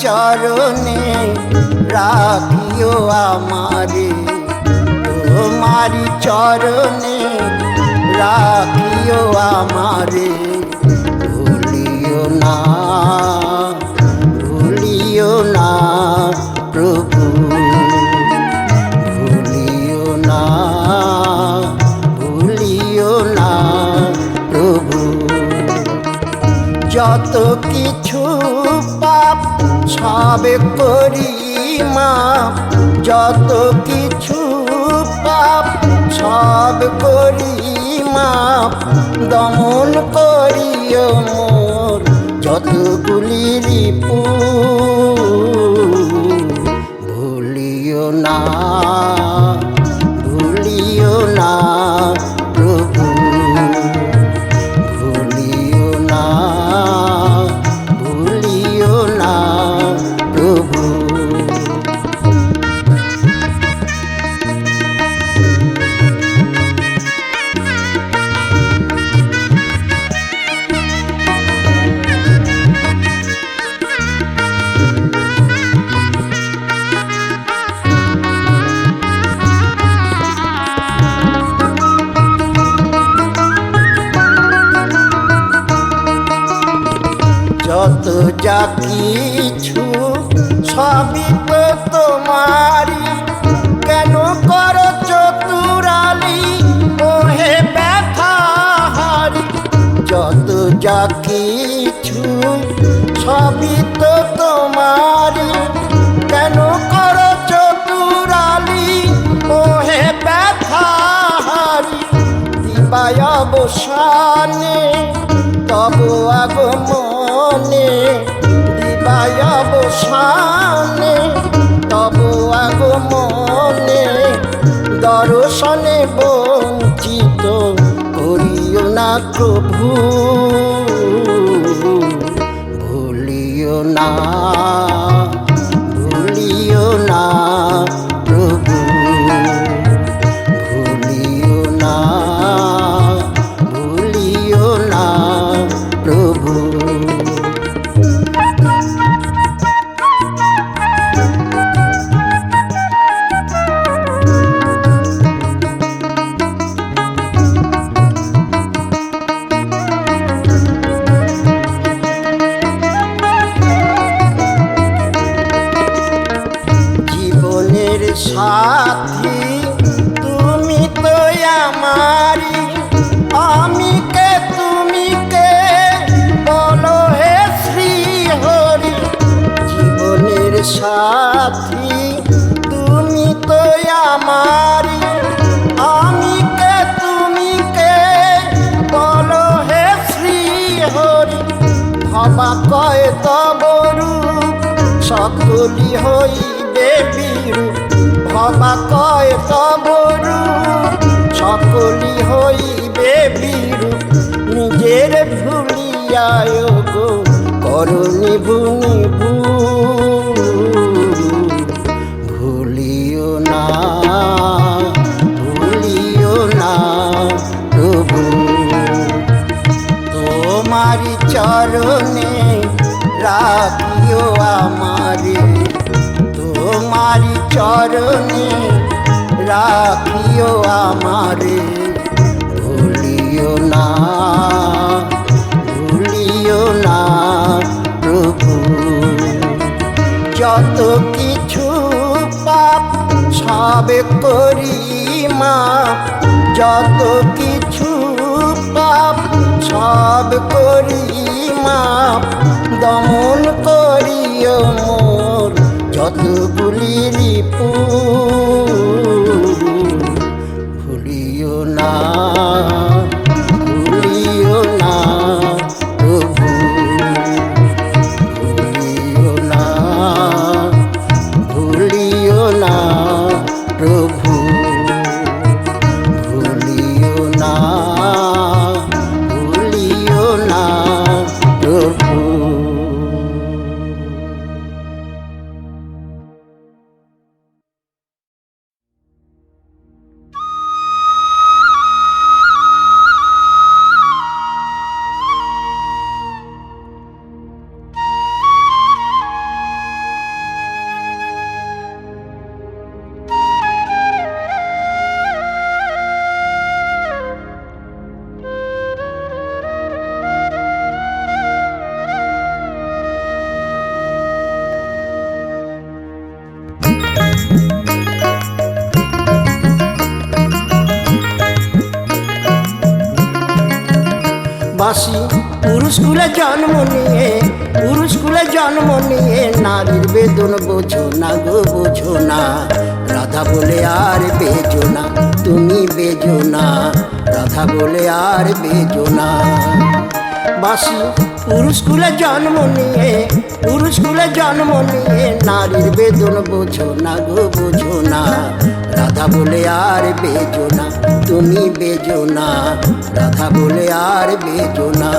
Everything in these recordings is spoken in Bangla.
চরণে রাখিও আমারে, তোমারি চরণে রাখিও আমারে। ভুলিও না, ভুলিও না প্রভু, ভুলিও না, ভুলিও না প্রভু। যত কিছু পাপ সব করি মাপ, যত কিছু পাপ সব করি মাপ। দমন করিও মোর যতগুলি রিপু, ভুলিও না, ভুলিও না প্রভু, ভুলিও না, ভুলিও না প্রভু। যত যা কিছু সবই তো তোমারি, কেন করো চতুরালি ওহে ব্যথাহারি। যত যা কিছু সবই তো তোমারি, কেন করো চতুরালি ওহে ব্যথাহারি। দিবায় অবসানে তব আগমনে, দিবায় অবসানে তব আগমনে। দর্শনে বঞ্চিত করিও না প্রভু, ভুলিও না, ভুলিও না প্রভু, ভুলিও না, ভুলিও না প্রভু। জীবনের সাথী তুমি তো আমারি, আমি কে তুমি কে বলো হে শ্রী হরি। জীবনের সাথী তুমি তো আমারি, আমি কে তুমি কে বলো হে শ্রী হরি। ভবা কয় তব রূপ সকলি হইবে বিরূপ, ভবা কয় তব রূপ সকলি হইবে বিরূপ। নিজের ভুলিয়ায় গো করো নিভু নিভু, ভুলিও না, ভুলিও না প্রভু। তোমারি চরণে রাখিও আমারে, তোমারি চরণে রাখিও আমারে। ভুলিও না, ভুলিও না প্রভু। যত কিছু পাপ সব করি মাপ, যত কিছু পাপ সব করি মাপ। দমন করিও মোর যতগুলি রিপু, ভুলিও না, ভুলিও না প্রভু, ভুলিও না, ভুলিও না প্রভু, ভুলিও না, ভুলিও না প্রভু। বাসি পুরুষ কুলে জন্ম নিয়ে, পুরুষ কুলে জন্ম নিয়ে নারীর বেদন বোঝো না গো বোঝো না। রাধা বলে আর বেজো না, তুমি বেজো না, রাধা বলে আর বেজো না। বাসি পুরুষ কুলে জন্ম নিয়ে, পুরুষ কুলে জন্ম নিয়ে নারীর বেদন বোঝো না গো বোঝো না। রাধা বলে আর বেজো না, তুমি বেজো না, রাধা বলে আর বেজো না।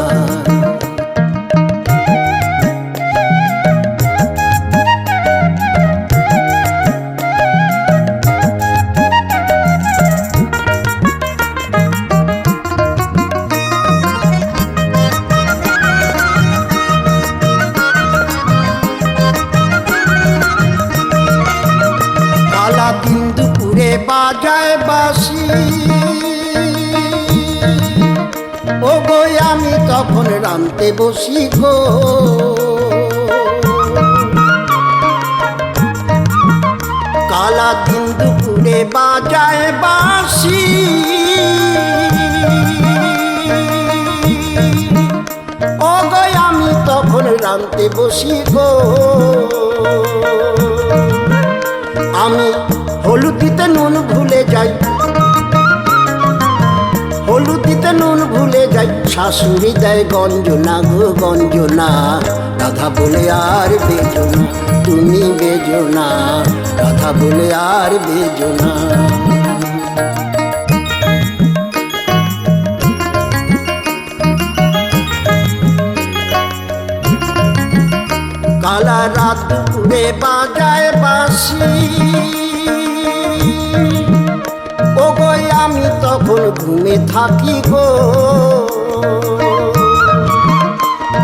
বাজায় বাঁশি ও গো আমি তখন রামতে বসি গো। কালা দিন দুপুরে বাজায় বাঁশি ও গো আমি তখন রামতে বসি গো। আমি হলুদ দিতে নুন ভুলে যাই, হলুদ দিতে নুন ভুলে যাই, শাশুড়ি দেয় গঞ্জনা গো গঞ্জনা। রাধা বলে আর বেজো না, তুমি বেজো না, রাধা বলে আর বেজো না। কালা রাত দুপুরে বাজায় বাঁশি ও গো আমি তখন ঘুমে থাকি গো।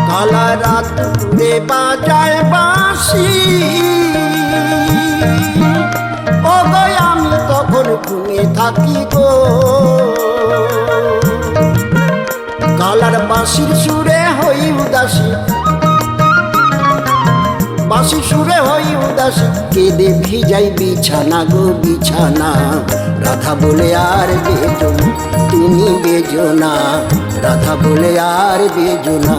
কালা রাত দুপুরে বাজায় বাঁশি ও গো আমি তখন ঘুমে থাকি গো। কালার বাঁশির সুরে হই উদাসী, বাঁশি সুরে হই উদাসী, কেঁদে ভিজাই বিছানা গো বিছানা। রাধা বলে আর বেজো না, তুমি বেজো না, রাধা বলে আর বেজো না।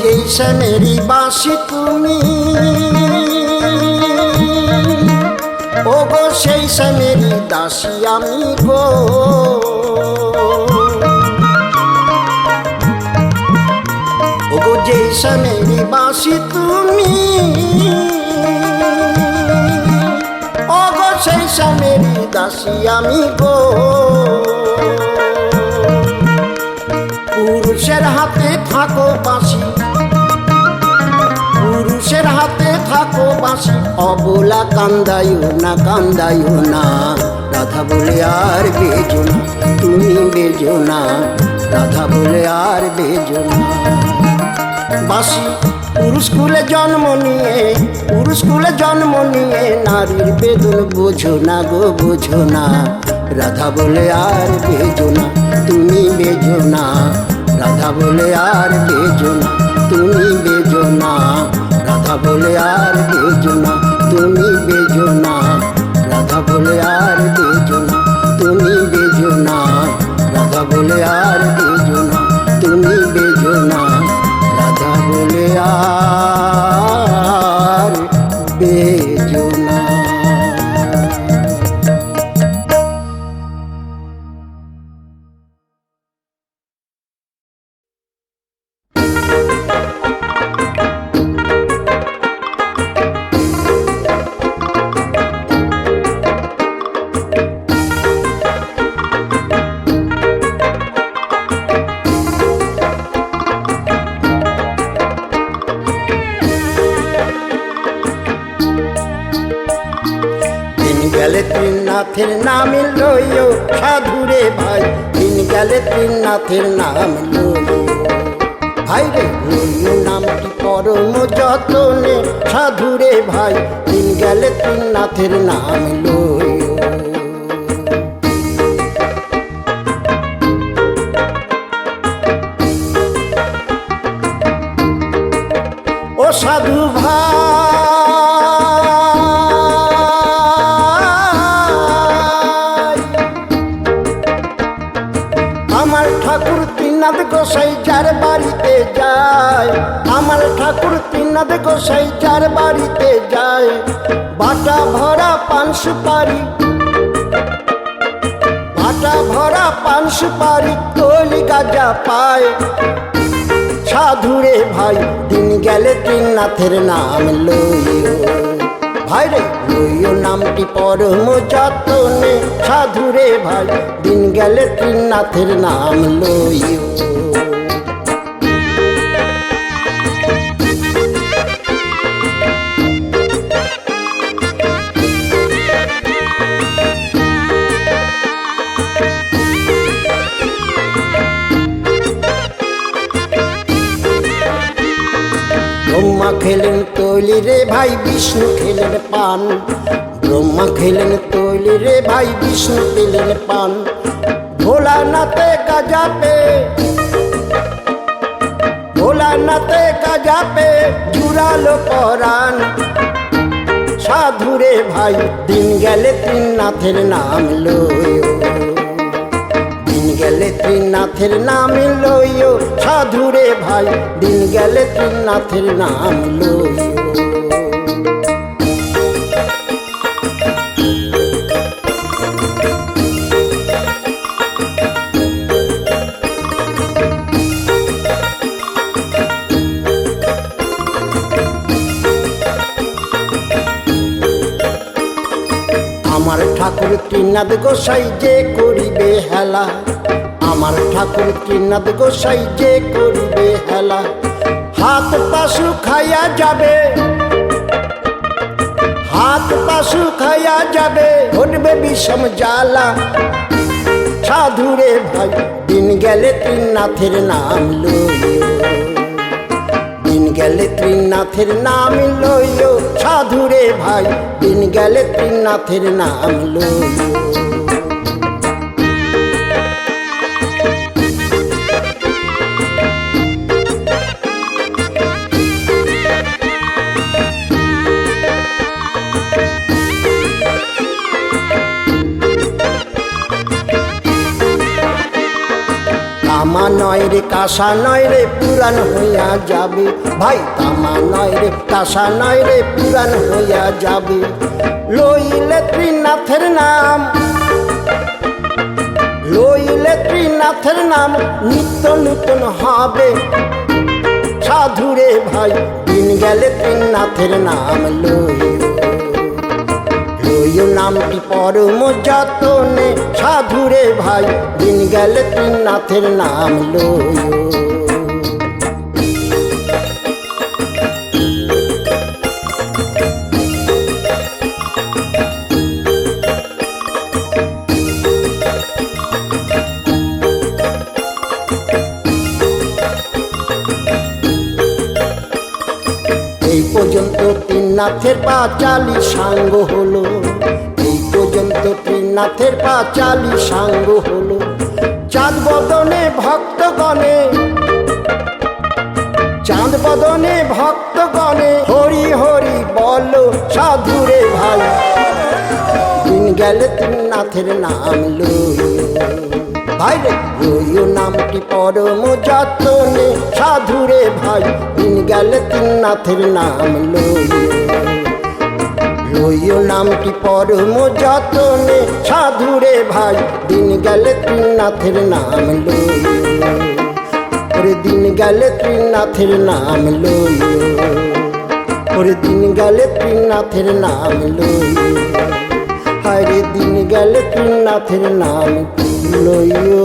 जैसे मेरी बाँसी তুমি ও গো সেই সে মেরি দাসী আমি গো। ও গো जैसे मेरी बाँसी তুমি ও গো সেই সে মেরি দাসী আমি গো। পুরুষের হাতে থাকো বাঁশি, পুরুষের হাতে থাকো বাঁশি, অবলা কান্দায়ও না কান্দায়ও না। রাধা বলে আর বেজো না, তুমি বেজো না, রাধা বলে আর বেজো না। বাঁশি পুরুষ কুলে জন্ম নিয়ে, পুরুষ কুলে জন্ম নিয়ে নারীর বেদন বোঝো না গো বোঝো না। রাধা বলে আর বেজো না, তুমি বেজো না, রাধা বলে আর বেজো না, তুমি বেজো না, রাধা বলে আর বেজো না, তুমি বেজো না, রাধা বলে আর বেজো না, তুমি বেজো না, রাধা বলে আর বেজো না, তুমি বেজো না, রাধা বলে আর বেজো না। গেলে ত্রিনাথের নাম লইও সাধুরে ভাই, দিন গেলে ত্রিনাথের নাম লইও। ভাই রে লইও নামটি পরম যতনে সাধুরে ভাই দিন গেলে ত্রিনাথের নাম লইও। ও সাধু ভাই আমার ঠাকুর ত্রিনাথ গোসাই যার বাড়িতে যায়, আমার ঠাকুর ত্রিনাথ গোসাই যার বাড়িতে যায়, বাটা ভরা পান সুপারি, বাটা ভরা পান সুপারি তৈলি গাজা পায়। সাধুরে ভাই দিন গেলে ত্রিনাথের নাম লইও। ভাই রে লইও নামটি পরম যতনে সাধুরে ভাই দিন গেলে ত্রিনাথের নাম লইও। ব্রহ্মা খেলেন তৈলি রে ভাই বিষ্ণু খেলেন পান, ব্রহ্মা খেলেন তৈলি রে ভাই বিষ্ণু খেলেন পান। ভোলানাথে গাজা পে, ভোলানাথে গাজা পে জুড়ালো পরাণ। সাধুরে ভাই দিন গেলে ত্রিনাথের নাম লইও, দিন গেলে ত্রিনাথের নাম লইও। সাধুরে ভাই দিন গেলে ত্রিনাথের নাম লইও। আমার ঠাকুর ত্রিনাথ গোসাই যে করিবে হেলা, আমার ঠাকুর ত্রিনাথ গোসাই যে করিবে হেলা। হাত পাশু খাইয়া যাবে, হাত পাশু খাইয়া যাবে ঘটবে বিষম জ্বালা। সাধুরে ভাই দিন গেলে ত্রিনাথের নাম লইও, দিন গেলে ত্রিনাথের নাম লইও। সাধুরে ভাই দিন গেলে ত্রিনাথের নাম লইও। তামা নয় রে কাঁসা নয় রে পুরাণ হইয়া যাবে, ভাই তামা নয় রে কাঁসা নয় রে পুরাণ হইয়া যাবে। লইলে ত্রিনাথের নাম, লইলে ত্রিনাথের নাম নিত্য নূতন হবে। সাধুরে ভাই দিন গেলে ত্রিনাথের নাম লইও, লইও নামটি পরম যতনে। সাধুরে ভাই দিন গেলে ত্রিনাথের নাম লইও। এই পর্যন্ত ত্রিনাথের পাঁচালি সাঙ্গ হলো, এই পর্যন্ত ত্রিনাথের পাঁচালি সাঙ্গ হলো। চাঁদ বদনে ভক্তগণে, চাঁদ বদনে ভক্তগণে হরি হরি বল। সাধুরে ভাই দিন গেলে ত্রিনাথের নাম লইও। ভাই রে লইও নামটি পরম যতনে। সাধুরে ভাই দিন গেলে ত্রিনাথের নাম লইও, লইও নামটি পরম যতনে। সাধুরে ভাই দিন গেলে ত্রিনাথের নাম লইও। ওরে দিন গেলে ত্রিনাথের নাম লইও, ওরে দিন গেলে ত্রিনাথের নাম লইও। হায়রে দিন গেলে ত্রিনাথের নাম লইও।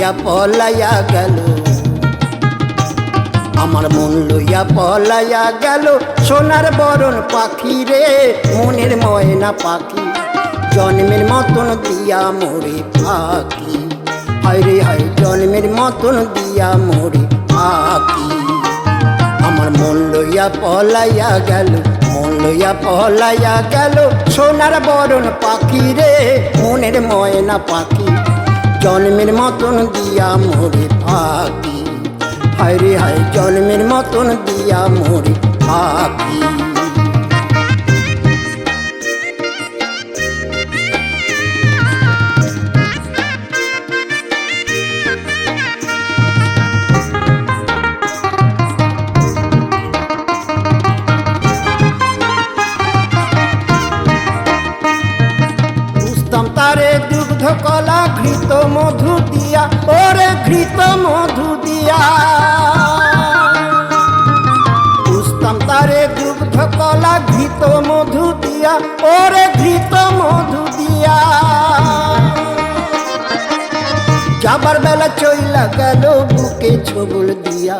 লইয়া পলাইয়া গেল, আমার মন লইয়া পলাইয়া গেল। সোনার বরণ পাখি রে, মনের ময়না পাখি, জন্মের মতন দিয়া মোরে ফাঁকি। হায় রে হায়, জন্মের মতন দিয়া মোরে ফাঁকি। আমার মন লইয়া পলাইয়া গেল, মন লইয়া পলাইয়া গেল। সোনার বরণ পাখি রে, মনের ময়না পাখি, জন্মের মতন দিয়া মোরে ফাঁকি। হায় রে হায়, জন্মের মতন দিয়া মোরে ফাঁকি। তারে দুগ্ধ কলা ঘৃত মধু দিয়া, ওরে ঘৃত মধু দিয়া। পুষতাম তারে দুগ্ধ কলা ঘৃত মধু দিয়া, ওরে ঘৃত মধু দিয়া। যাবার বেলা চইলা গেল বুকে ছবল দিয়া,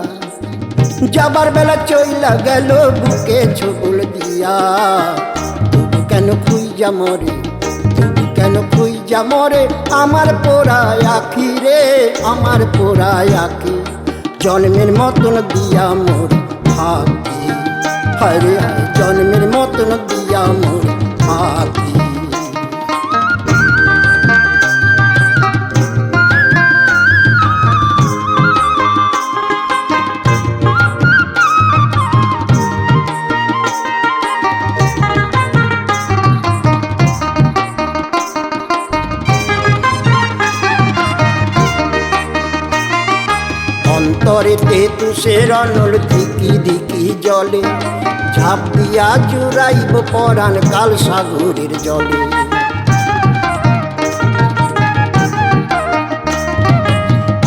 যাবার বেলা চইলা গেল বুকে ছবল দিয়া। তবু কেন খুঁজা মরে, কেন খুঁজা মরে আমার পোড়ায় আখি রে, আমার পোড়ায় আখি, জন্মের মতন দিয়া মোর ফাঁকি। হায় রে হায়, জন্মের মতন দিয়া মোর ফাঁকি। অন্তরেতে তুষের অনল ধিকি ধিকি জলে, ঝাঁপ দিয়া জুড়াইব পরাণ কাল সাগরের জলে।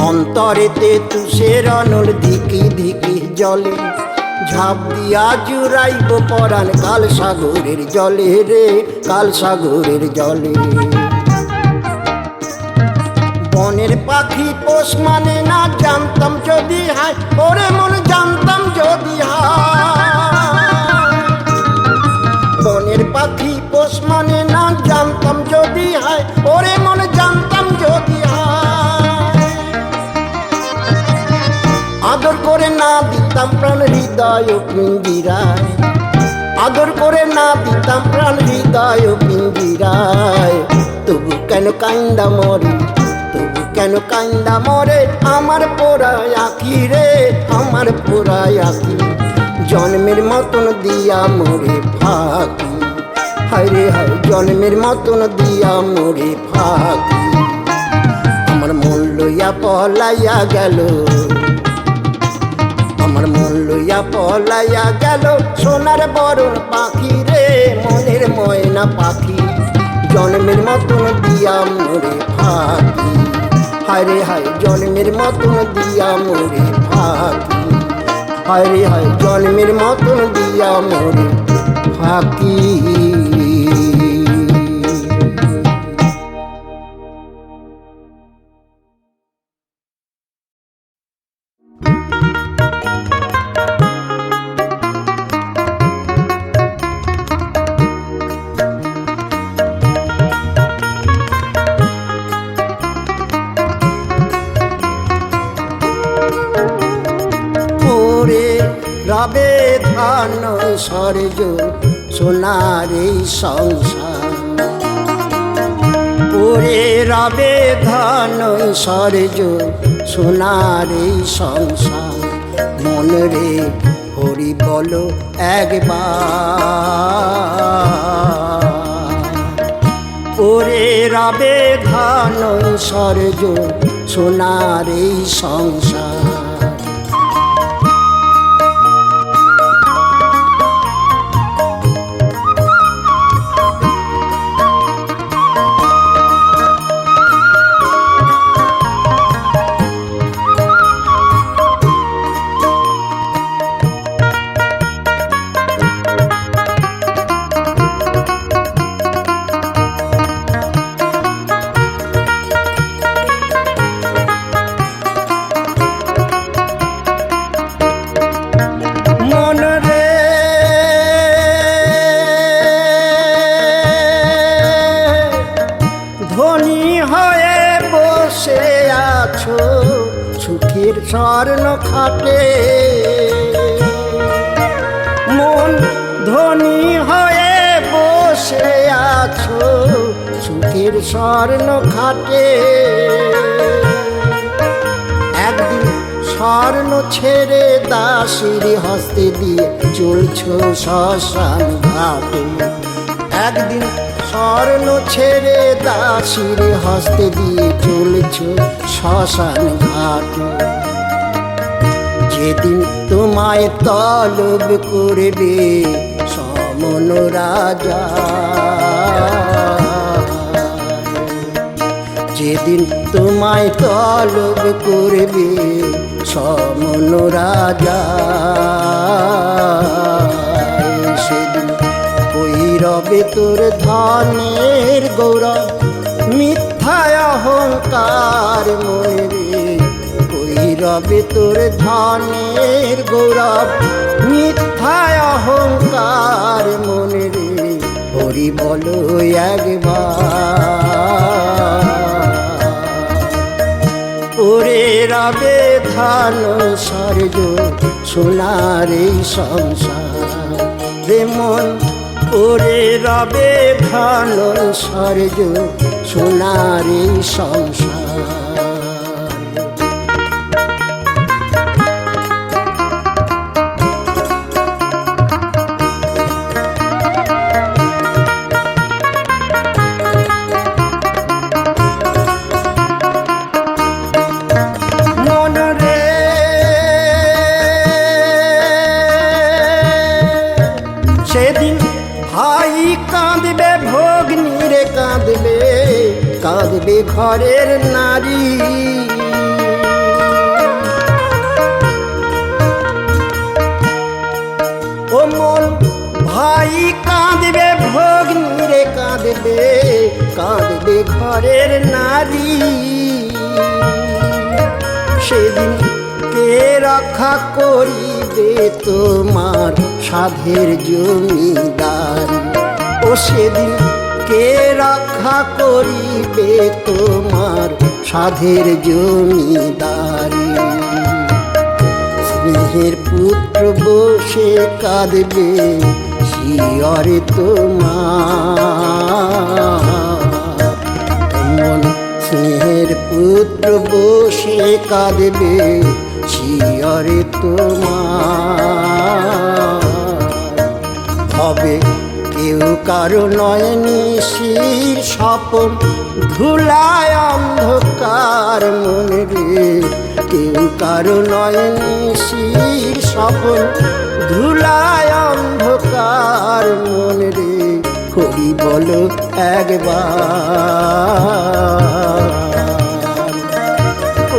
অন্তরেতে তুষের অনল ধিকি ধিকি জলে, ঝাঁপ দিয়া জুড়াইব পরাণ কাল সাগরের জলে রে, কাল সাগরের জলে। বনের পাখি পোষ মানে না, জানতাম যদি হায়, ওরে মন জানতাম যদি হায়। বনের পাখি পোষ মানে না, জানতাম যদি হায়, ওরে মন জানতাম যদি হায়। আদর করে না দিতাম প্রাণ হৃদয় পিঞ্জিরায়, আদর করে না দিতাম প্রাণ হৃদয় পিঞ্জিরায়। তবু কেন কান্দা মরে, তবু কেন কান্দা মরে আমার পোড়ায় আখি রে, আমার পোড়ায় আখি, জন্মের মতন দিয়া মোরে ফাঁকি। হায় রে হায়, জন্মের মতন দিয়া মোরে ফাঁকি। আমার মন লইয়া পলাইয়া গেল, আমার মন লইয়া পলাইয়া গেল। সোনার বরণ পাখি রে, মনের ময়না পাখি, জন্মের মতন দিয়া মোরে ফাঁকি। হায় রে হায়, জন্মের মতন দিয়া মোরে ফাঁকি। হায় রে হায়, জন্মের মতন দিয়া মোরে ফাঁকি। রবে ধান সরজ সোনার এই সংসার, ওরে রবে ধান সরজ সোনার এই সংসার। মন রে হরি বলো একবার, ওরে রবে ধান সরজ সোনার এই সংসার। স্বর্ণ খাটে মন ধনী হয়ে বসে আছো সুখের স্বর্ণ খাটে একদিন স্বর্ণ ছেড়ে দাসীর হস্তে দিয়ে চলছো শ্মশান ঘাটে একদিন স্বর্ণ ছেড়ে দাসীর হস্তে দিয়ে চলছো শ্মশান ঘাটে যেদিন তোমায় তলব করবে সমন রাজা যেদিন তোমায় তলব করবে সমন রাজা সেদিন কই রবে তোর ধনের গৌরব মিথ্যায় অহংকার মনে রে কই রবে তোর ধনের গৌরব মিথ্যায় অহংকার মনে রে হরি বলো একবার ওরে রবে ধন স্বর্গ সোনার এই সংসার রে মন ওরে রবে ধন স্বর্গ সোনার এই সংসার সেদিন ভাই কাঁদবে ভগ্নী রে কাঁদবে কাঁদবে ঘরের নারী ও মন ভাই কাঁদবে ভগ্নী রে কাঁদবে কাঁদবে ঘরের নারী সেদিন কে রক্ষা করিবে তোমার সাধের জমিদারি ও সেদিন কে রক্ষা করিবে তোমার সাধের জমিদারি স্নেহের পুত্র বসে কাঁদবে শিয়রে তোমার স্নেহের পুত্র বসে কাঁদবে শিয়রে তোমার হবে কেউ কারো নয়নি শির স্বপন ধুলায় অন্ধকার মনে রে কেউ কারো নয়নি শির স্বপন ধুলায় অন্ধকার মনে রে হরি বলো একবার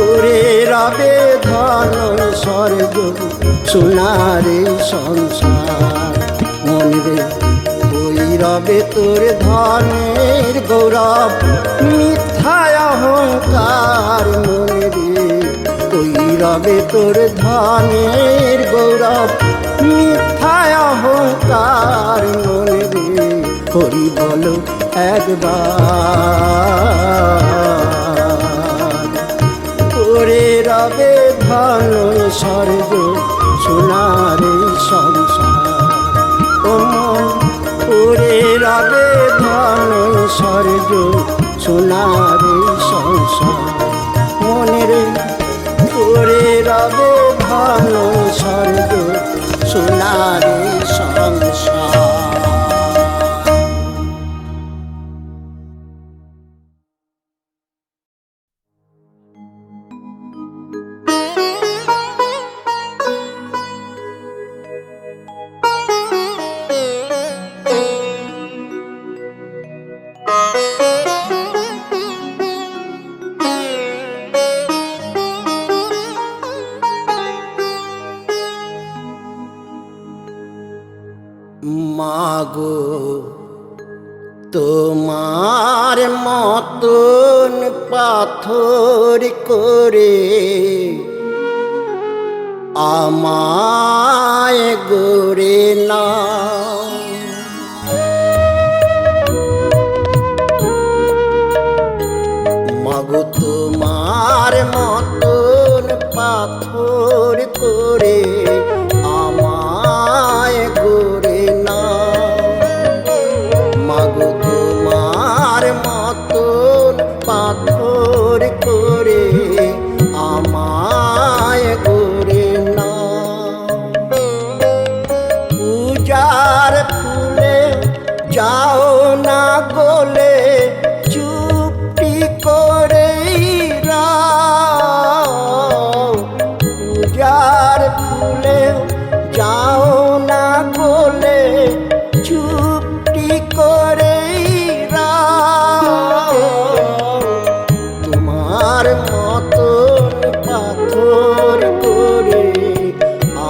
ওরে রবে ধন স্বর্গ সোনারে সংসার মনে রে ওই রবে তোর ধনের গৌরব মিথ্যায় অহংকার মনে রে ওই রবে তোর ধনের গৌরব মিথ্যায় অহংকার মনে রে হরি বলো একবার ওরে রবে ধন স্বর্গ সোনার সংসার ও মন ওরে রবে ধন স্বর্গ সোনার সংসার মনে রে ওরে রবে ধন স্বর্গ সোনার সংসার মাগো তোমার মতন পাথর করে আমায় গড়ে না মাগো তোমার মতন পাথর ফুলে যাও না গলে চুপটি করেই রাও পূজার ফুলে যাও না গলে চুপটি করেই রাও তোমার মতন পাথর করে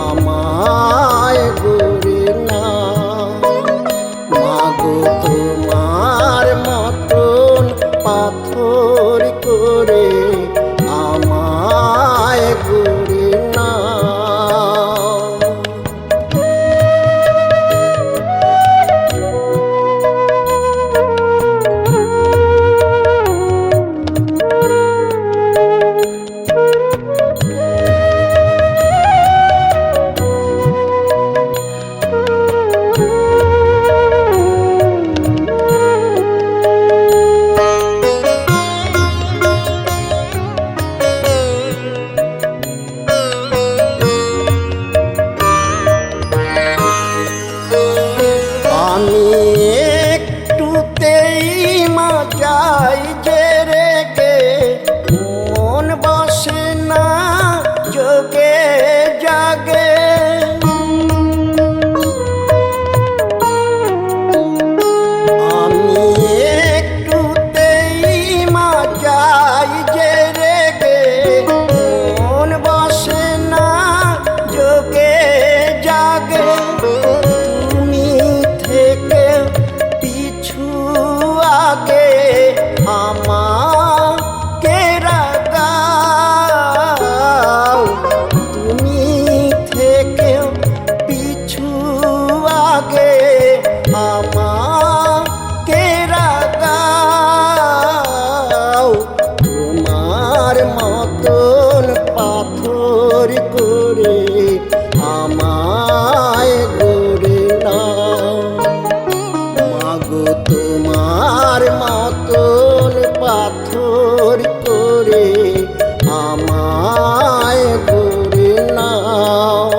আমায় গড়ে না মাগো তোমার মতন পাথর করে আমায় গড়ে না আমি একটুতেই মজাই যে রেগে মন বসে না যোগে জাগে আমি একটুতেই মজাই যে রেগে মন বসে না যোগে জাগে পিছু আগে আমাকে রাগাও তুমি থেকে পিছু আগে আমাকে রাগাও তোমার মতন পাথর করে আমায় গড়ে নাও মাগো তোমার মতন পাথর করে আমায় গড়ে নাও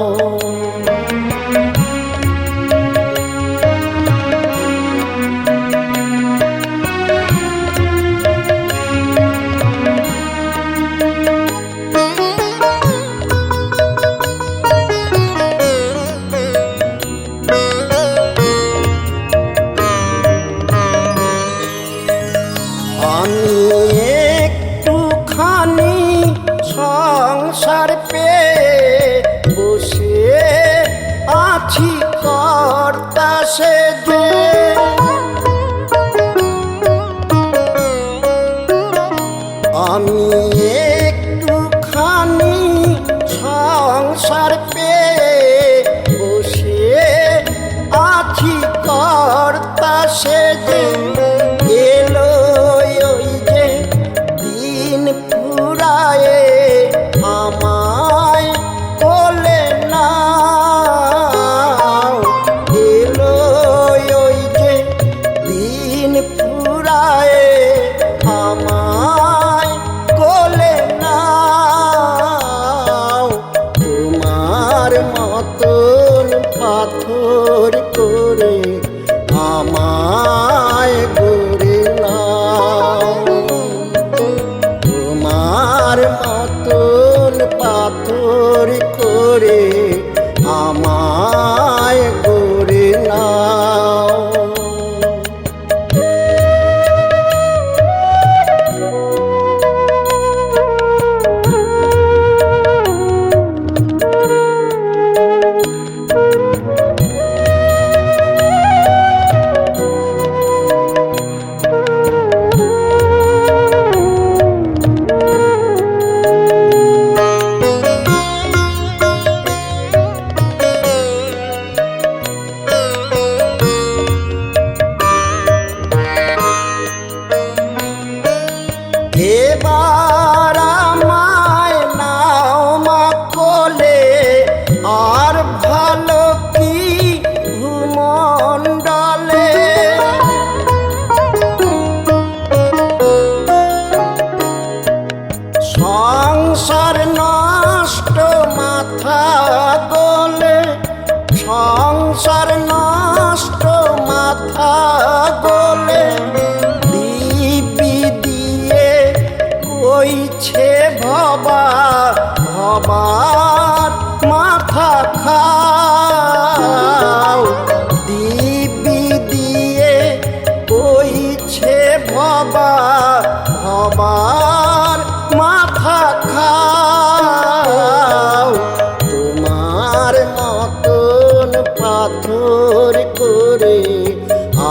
আমি একটুখানি সংসার পেয়ে বসে আছি কর্তা সেজে আমি একটুখানি সংসার পেয়ে বসে আছি কর্তা সেজে এলো ওই যে দিন ফুরায়ে আমায় কোলে নাও এলো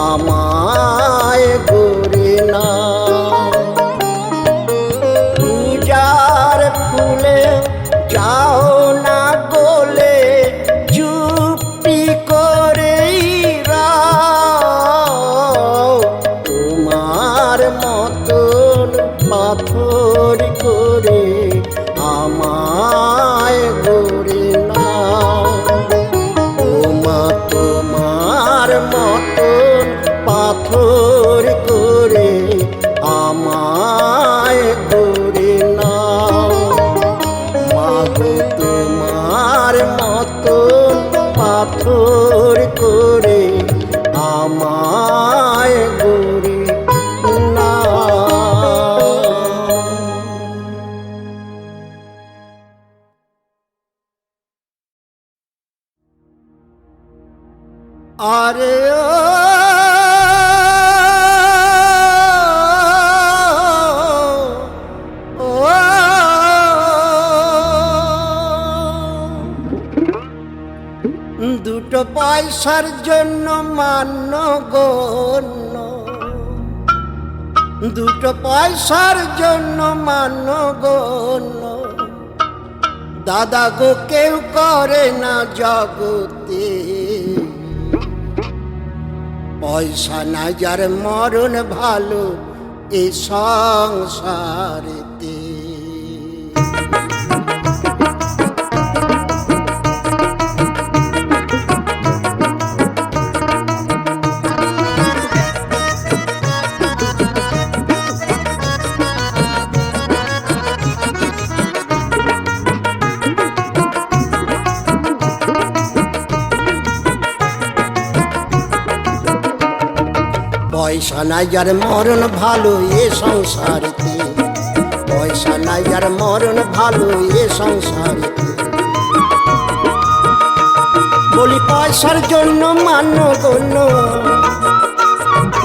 আমায় গড়ে নাও। পূজার ফুলে যাও না গলে, চুপটি করেই রাও। তোমার মতন পাথর করে আমায় গড়ে নাও। ওমা তোমার মতন পাথর করে আমায় গড়ে নাও। মাগো তোমার মতন পাথর করে আমায় গড়ে নাও। আরে দুটো পয়সার জন্য মান্য গণ্য, দুটো পয়সার জন্য মান্য গণ্য। দাদা গো কেউ করে না জগতে, পয়সা নাই যার মরণ ভালো এ সংসারেতে। পয়সা নাই যার মরণ ভালো এ সংসারেতে, পয়সা নাই যার মরণ ভালো এ সংসারেতে। বলি পয়সার জন্য মান্য গণ্য,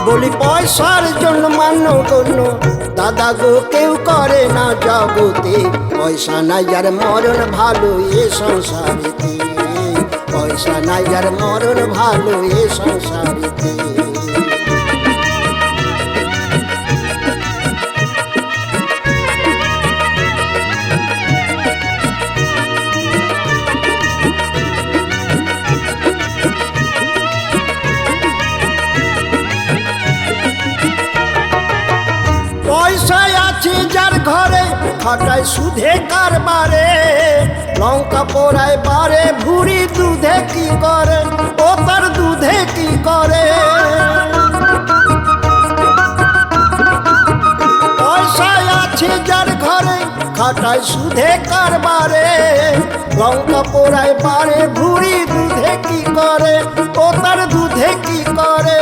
বলি পয়সার জন্য মান্য গণ্য। দাদা গো কেউ করে না জগতে, পয়সা নাই যার মরণ ভালো এ সংসারেতে, পয়সা নাই যার মরণ ভালো এ সংসারেতে। পয়সায় আছে যার ঘরে খাটায় সুধে কারবারে, লঙ্কা পোড়ায় বারে ভুড়ি দুধে কি করে, ও তার দুধে কি করে। পয়সায় আছে যার ঘরে খাটায় সুধে কারবারে, লঙ্কা পোড়ায় বারে ভুড়ি দুধে কি করে, ও তার দুধে কি করে।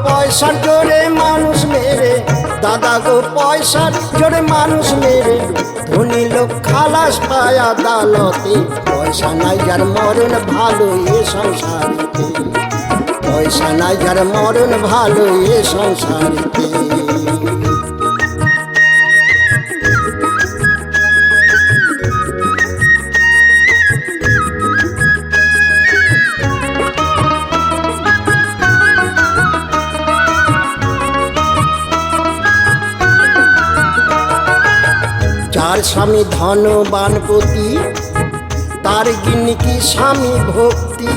পয়সার জোরে মানুষ মেরে, দাদা গো পয়সার জোরে মানুষ মেরে, ধনী লোক খালাস পায় আদালতে। পয়সা নাই যার মরণ ভালো এ সংসারেতে, পয়সা নাই যার মরণ ভালো এ সংসারেতে। যার স্বামী ধনবানপতি, তার গিন্নি স্বামী ভক্তি।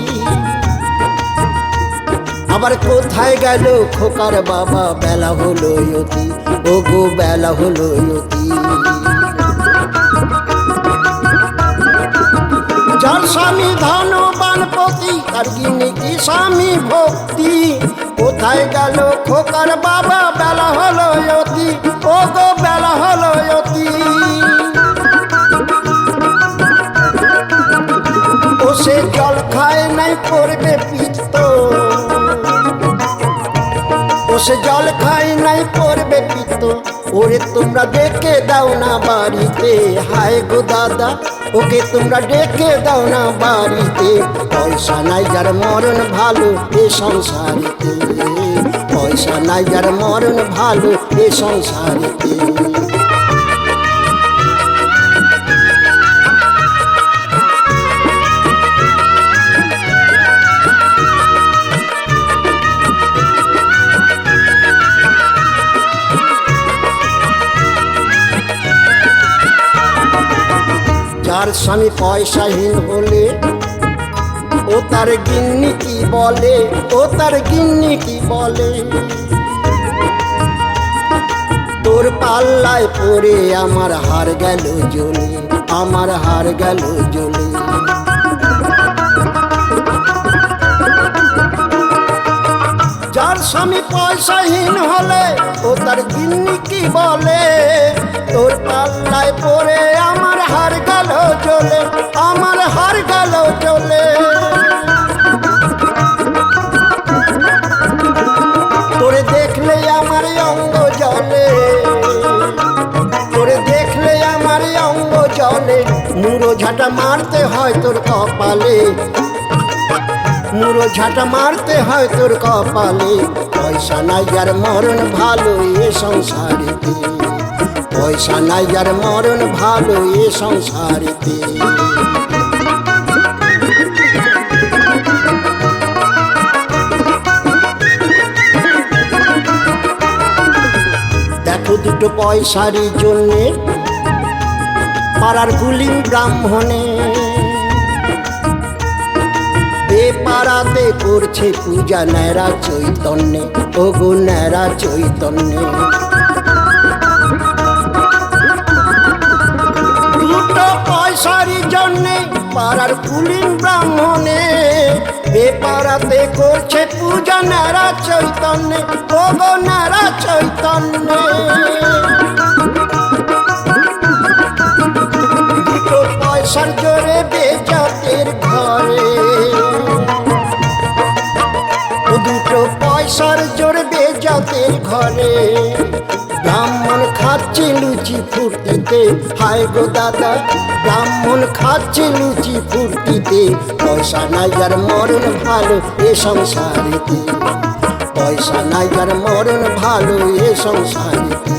আবার কোথায় গেল খোকার বাবা, বেলা হলো অতি, ও গো বেলা হলো অতি। যার স্বামী ধনবানপতি, তার গিন্নি স্বামী ভক্তি। কোথায় গেল খোকার বাবা, বেলা হলো অতি, ও গো বেলা হলো অতি। ও সে জল খায় নাই পড়বে পিত্ত, ও সে জল খায় নাই পড়বে পিত্ত। ওরে তোমরা ডেকে দাও না বাড়িতে, হায় গো দাদা ওকে তোমরা ডেকে দাও না বাড়িতে। পয়সা নাই যার মরণ ভালো এ সংসারেতে, পয়সা নাই যার মরণ ভালো এ সংসারেতে। স্বামী পয়সাহীন হলে ও তার গিন্নি কি বলে, ও তার গিন্নি কি বলে, তোর পাল্লায় পড়ে আমার হার গেল জ্বলে, আমার হার গেল জ্বলে। যার স্বামী পয়সাহীন হলে ও তার গিন্নি কি বলে, তোর পাল্লায় পড়ে আমার হার গেল জ্বলে, আমার হার গেল জ্বলে। তোরে দেখলে আমার অঙ্গ জ্বলে, তোরে দেখলে আমার অঙ্গ জ্বলে, মুড়ো ঝাঁটা মারতে হয় তোর কপালে, মুড়ো ঝাঁটা মারতে হয় তোর কপালে। পয়সা নাই যার মরণ ভালো এ সংসারেতে, পয়সা নাই যার মরণ ভালো এ সংসারেতে। দেখো দুটো পয়সারই জন্যে পাড়ার কুলিন ব্রাহ্মণে পাড়াতে করছে পূজা ন্যাড়া চৈতন্যে, ও গো ন্যাড়া চৈতন্যে। দুটো পয়সারই জন্যে পাড়ার কুলিন ব্রাহ্মণে বেপাড়াতে করছে পূজা ন্যাড়া চৈতন্যে, ও গো ন্যাড়া চৈতন্যে। দুটো পয়সার জোরে বেজাতের ঘরে, দুটো পয়সার জোর বেজাতের ঘরে ব্রাহ্মণ খাচ্ছে লুচি ফুর্তিতে, হায় গো দাদা ব্রাহ্মণ খাচ্ছে লুচি ফুর্তিতে। পয়সা নাই যার মরণ ভালো এ সংসারেতে, পয়সা নাই যার মরণ ভালো এ সংসারেতে।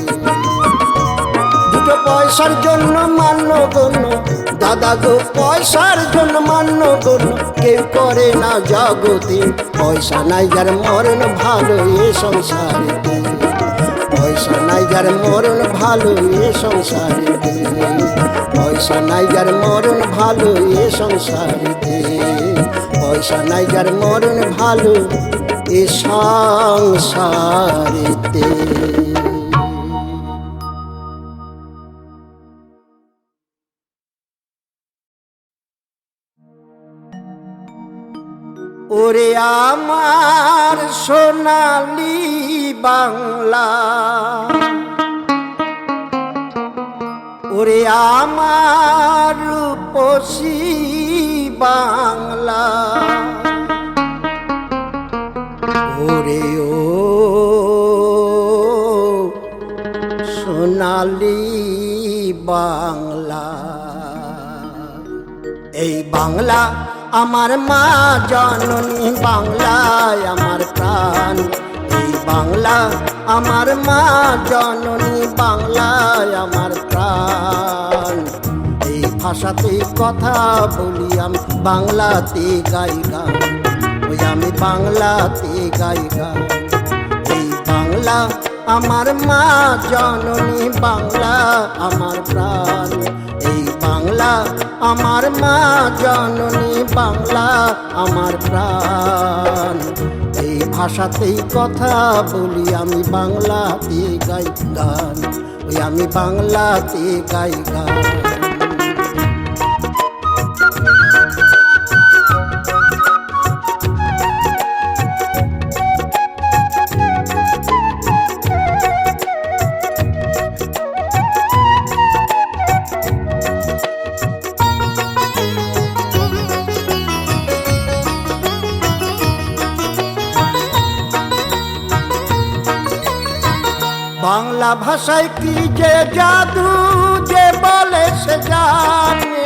দুটো পয়সার জন্য মান্য গণ্য দাদা গো, পয়সার জন্য মান্য গণ্য কেউ করে না জগতে। পয়সা নাই যার মরণ ভালো এ সংসারেতে, পয়সা নাই যার মরণ ভালো এ সংসারেতে, পয়সা নাই যার মরণ ভালো এ সংসারেতে, পয়সা নাই যার মরণ ভালো এ সংসারেতে। ওরে আমার সোনালি বাংলা, ওরে আমার রূপসী বাংলা, ওরে ও সোনালি বাংলা। এই বাংলা আমার মা জননী, বাংলায় আমার প্রাণ। এই বাংলা আমার মা জননী, বাংলায় আমার প্রাণ। এই ভাষাতে কথা বলি আমি, বাংলাতে গাই গান, ওই আমি বাংলাতে গাই গান। এই বাংলা আমার মা জননী, বাংলা আমার প্রাণ। এই বাংলা আমার মা জননী, বাংলা আমার প্রাণ। এই ভাষাতেই কথা বলি আমি, বাংলাতে গাই গান, ওই আমি বাংলাতে গাই গান। বাংলা ভাষায় কি যে জাদু, যে বলে সে জানে।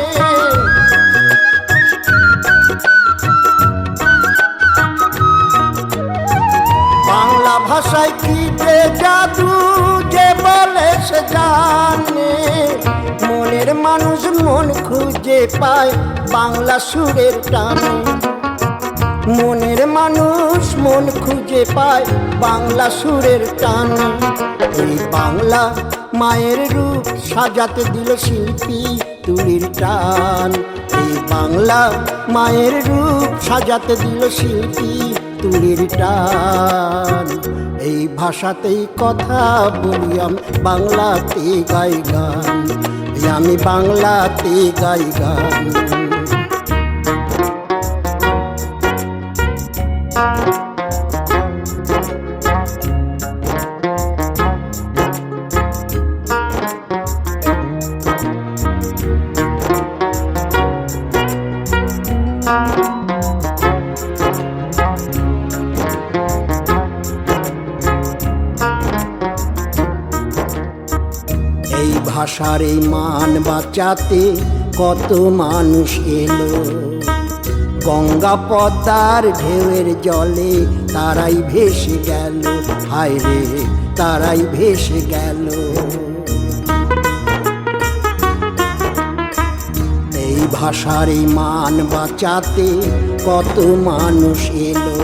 বাংলা ভাষায় কি যে জাদু, যে বলে সে জানে। মনের মানুষ মন খুঁজে পায় বাংলা সুরের টানে। মনের মানুষ মন খুঁজে পায় বাংলা সুরের টানে। এই বাংলা মায়ের রূপ সাজাতে দিল শিল্পী, তুলির টান। এই বাংলা মায়ের রূপ সাজাতে দিল শিল্পী তুলির টান। এই ভাষাতেই কথা বলি আমি, বাংলাতে গাই গান, আমি বাংলাতে গাই গান। এই ভাষার এই মান বাঁচাতে কত মানুষ এলো, গঙ্গা পদ্মার ঢেউয়ের জলে তারাই ভেসে গেল, হায় রে তারাই ভেসে গেল। এই ভাষার এই মান বাঁচাতে কত মানুষ এলো,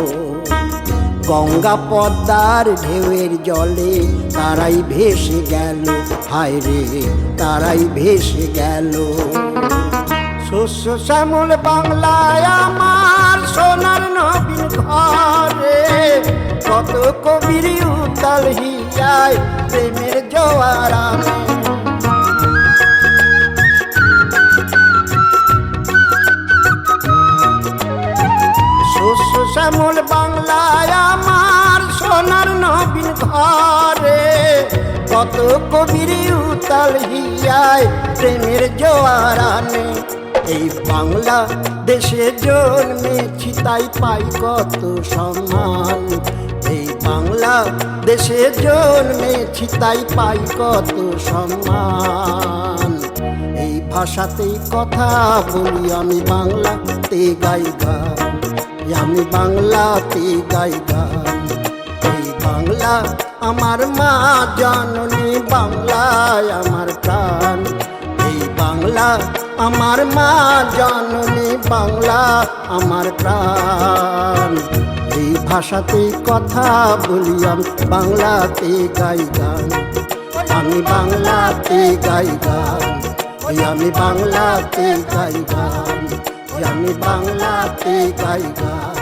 গঙ্গা পদ্মার ঢেউয়ের জলে তারাই ভেসে গেল, হায় রে তারাই ভেসে গেল। শস্য শ্যামল বাংলায় আমার সোনার নবীন ঘরে, কত কবির উতাল হিয়ায় প্রেমের জোয়ার আনে। শস্য শ্যামল বাংলায় আমার সোনার নবীন ঘরে, কত কবির উতাল হিয়ায় প্রেমের জোয়ার আনে। এই বাংলা দেশে জন্মেছি তাই পাই কত সম্মান, এই বাংলা দেশে জন্মেছি তাই পাই কত সম্মান। এই ভাষাতেই কথা বলি আমি, বাংলাতে গাই গান, আমি বাংলাতে গাই গান। এই বাংলা আমার মা জননী, বাংলায় আমার প্রাণ। এই বাংলা আমার মা জননী, বাংলা আমার প্রাণ। এই ভাষাতেই কথা বলি আমি, বাংলাতে গাই গান, আমি বাংলাতে গাই গান, আমি বাংলাতে গাই গান, আমি বাংলাতে গাই গান,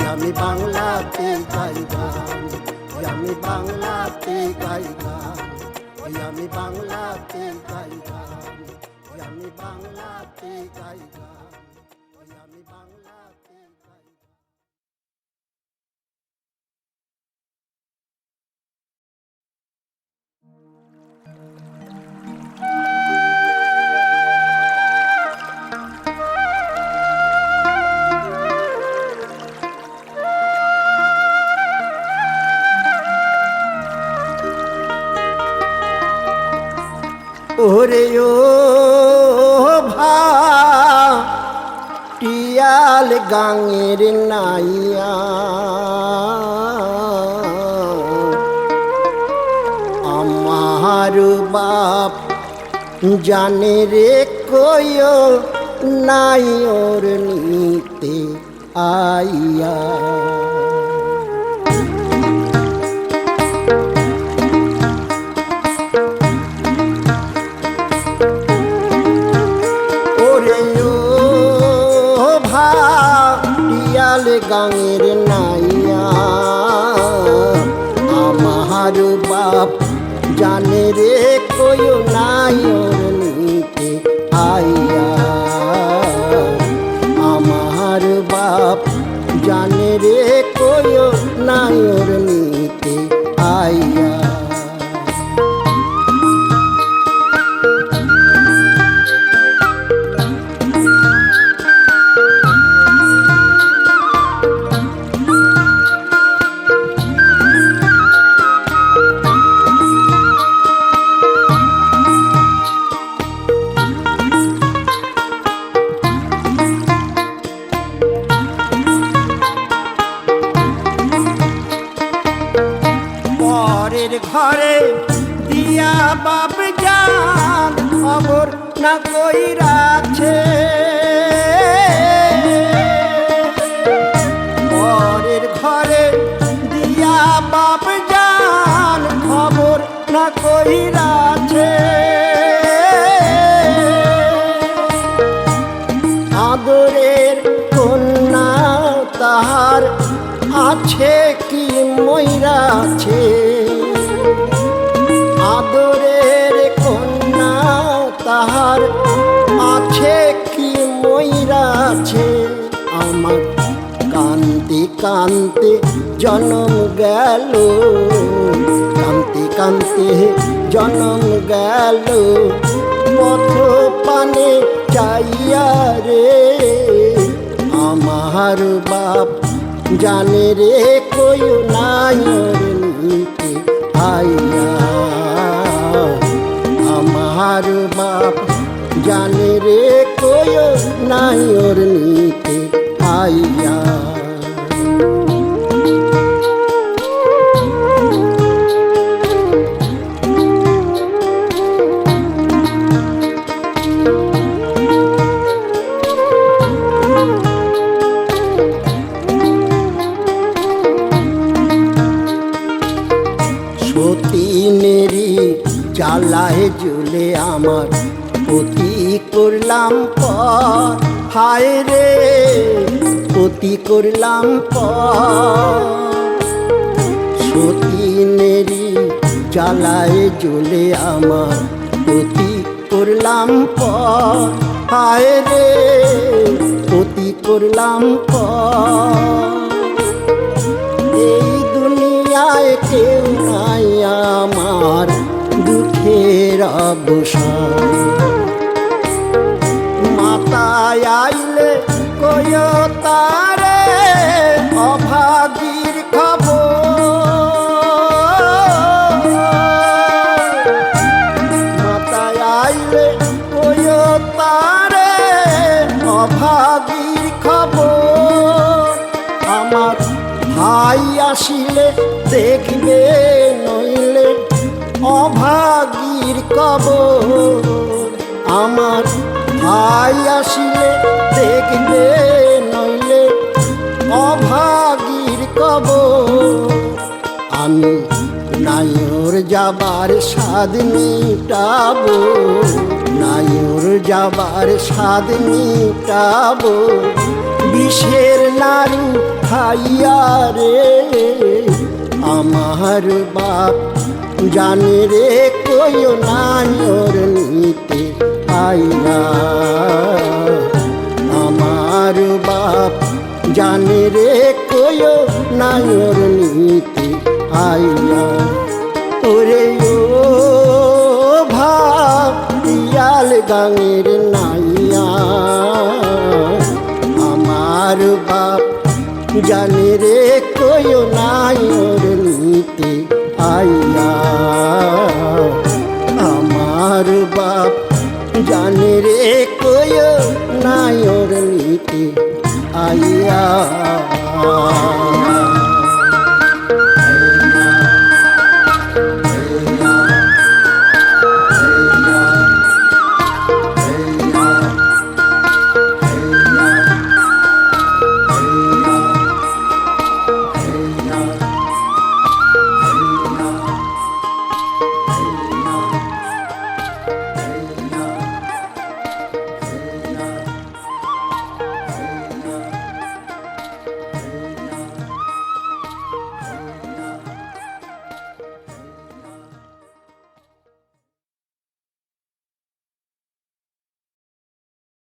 আমি বাংলাতে গাই গান, আমি বাংলাতে গাই গান, আমি বাংলাতে গাই গান, আমি বাংলাতে গাই গান, আমি বাংলাতে গাই গান। ওরে ও ভাটিয়াল গাঙের নাইয়া, আমার বাপ জানে রে কইও নাই ওর নিতে আইয়া। গাঙের নাইয়া, আমার বাপ জানে রে কইও নাই ওর নিতে আইয়া। আমার বাপ জানে রে কইও নাই ওর নিতে আইয়া। ঘরে দিয়া বাপ জান খবর না কইরাছে, পরের ঘরে দিয়া বাপ জান খবর না কইরাছে। আদরের কন্যা তাহার আছে কি ময়রাছে, আদরের কন্যা তাহার আছে কি ময়রাছে। আমার কান্তে কান্তে জনম গেল, কান্তে কান্তে জনম গেল, পথ পানে চাইয়া রে। আমার বাপ জানে রে কই নাইর নিতে আইয়া, আমার বাপ জানে রে কই নাইর নিতে আইয়া। সতীনেরি জ্বালায় জ্বলে আমার পতি করলাম পর, হায় রে পতি করলাম পর। সতীনেরি জ্বালায় জ্বলে আমার পতি করলাম পর, হায় রে পতি করলাম পর। এই দুনিয়ায় কেউ নাই আমার দুঃখের অবসান, মাতায় আইলে কয় তারে অভাগীর খবর, মাতায় আইলে কয় তারে অভাগীর খবর। আমার ভাই আসিলে দেখবে নইলে অভাগীর কবর, আমার ভাই আসিলে দেখবে নইলে অভাগীর কবর। আমি নাইর যাবার স্বাদ মিটাবো, নাইর যাবার স্বাদ মিটাবো, বিষের নাড়ু খাইয়া রে। আমার বাপ জানে রে কই নাইর নিতে আইয়া, আমার বাপ জানে রে কই নাইর নিতে আইয়া। ওরে ও ভাতিয়াল গাঙের নাইয়া, আমার বাপ জানে রে কই নাইর নিতে আইয়া, আমার বাপ জানে রে কই নাইর নিতে আইয়া।